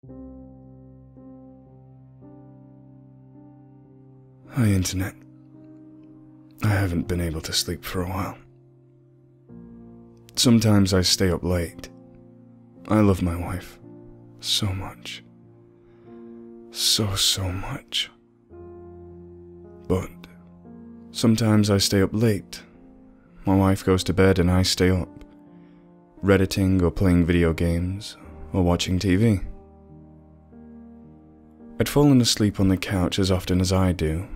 Hi, Internet. I haven't been able to sleep for a while. Sometimes I stay up late. I love my wife so much. So much. But sometimes I stay up late. My wife goes to bed and I stay up, Redditing or playing video games or watching TV. I'd fallen asleep on the couch as often as I do,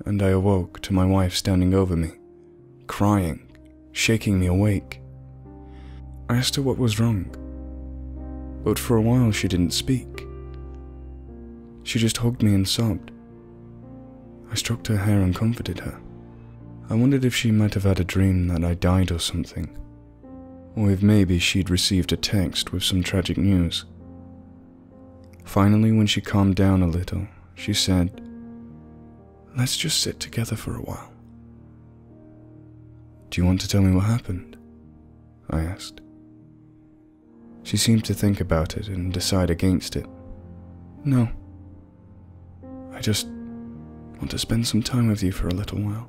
and I awoke to my wife standing over me, crying, shaking me awake. I asked her what was wrong, but for a while she didn't speak. She just hugged me and sobbed. I stroked her hair and comforted her. I wondered if she might have had a dream that I died or something, or if maybe she'd received a text with some tragic news. Finally, when she calmed down a little, she said, "Let's just sit together for a while." "Do you want to tell me what happened?" I asked. She seemed to think about it and decide against it. "No. I just want to spend some time with you for a little while."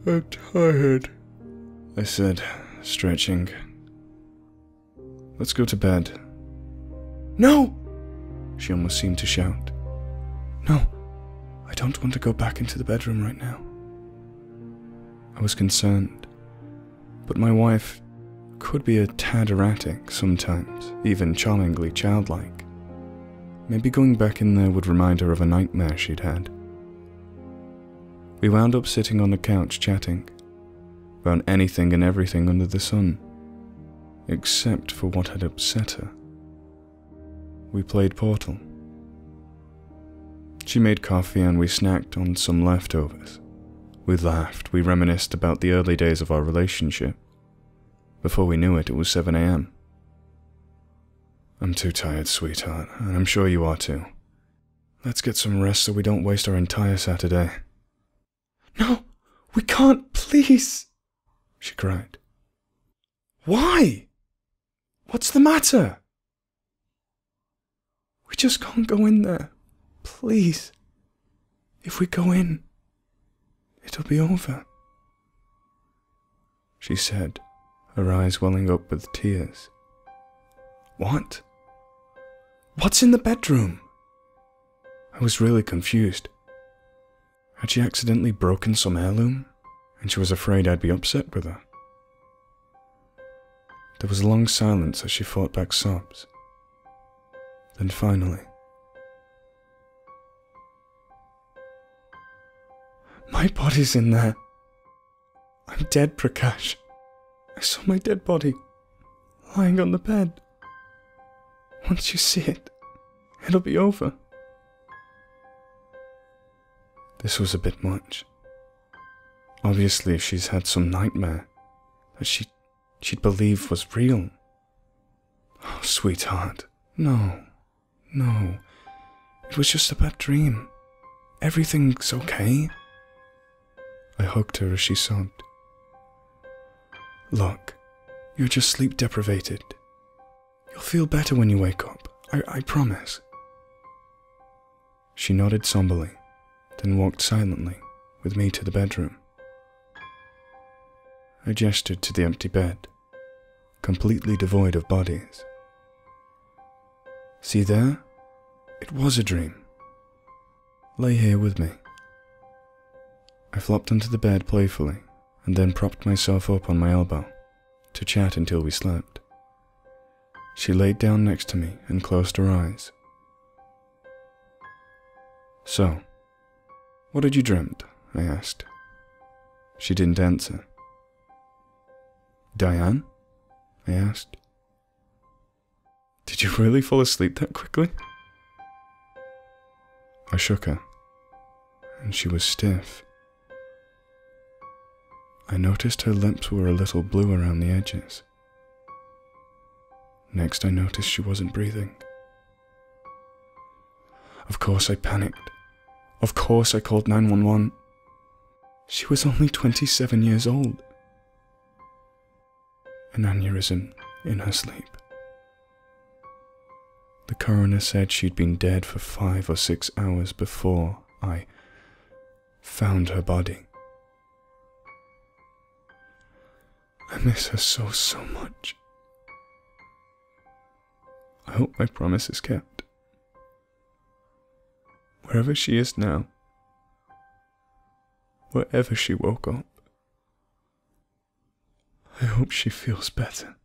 "I'm tired," I said, stretching. "Let's go to bed." "No!" she almost seemed to shout. "No, I don't want to go back into the bedroom right now." I was concerned, but my wife could be a tad erratic sometimes, even charmingly childlike. Maybe going back in there would remind her of a nightmare she'd had. We wound up sitting on the couch chatting about anything and everything under the sun, except for what had upset her. We played Portal. She made coffee and we snacked on some leftovers. We laughed, we reminisced about the early days of our relationship. Before we knew it, it was 7 a.m. "I'm too tired, sweetheart, and I'm sure you are too. Let's get some rest so we don't waste our entire Saturday." "No, we can't, please," she cried. "Why? What's the matter?" "We just can't go in there. Please. If we go in, it'll be over," she said, her eyes welling up with tears. "What? What's in the bedroom?" I was really confused. Had she accidentally broken some heirloom, and she was afraid I'd be upset with her? There was a long silence as she fought back sobs. Then finally, "My body's in there. I'm dead, Prakash. I saw my dead body lying on the bed. Once you see it, it'll be over." This was a bit much. Obviously, she's had some nightmare that she'd believe was real. "Oh, sweetheart, no. It was just a bad dream. Everything's okay." I hugged her as she sobbed. "Look, you're just sleep deprivated. You'll feel better when you wake up, I promise." She nodded somberly, then walked silently with me to the bedroom. I gestured to the empty bed, completely devoid of bodies. "See there? It was a dream. Lay here with me." I flopped onto the bed playfully and then propped myself up on my elbow to chat until we slept. She laid down next to me and closed her eyes. "So, what had you dreamt?" I asked. She didn't answer. "Diane?" I asked. "Did you really fall asleep that quickly?" I shook her, and she was stiff. I noticed her lips were a little blue around the edges. Next, I noticed she wasn't breathing. Of course I panicked. Of course I called 911. She was only 27 years old. An aneurysm in her sleep. coroner said she'd been dead for 5 or 6 hours before I found her body. I miss her so much. I hope my promise is kept. Wherever she is now, wherever she woke up, I hope she feels better.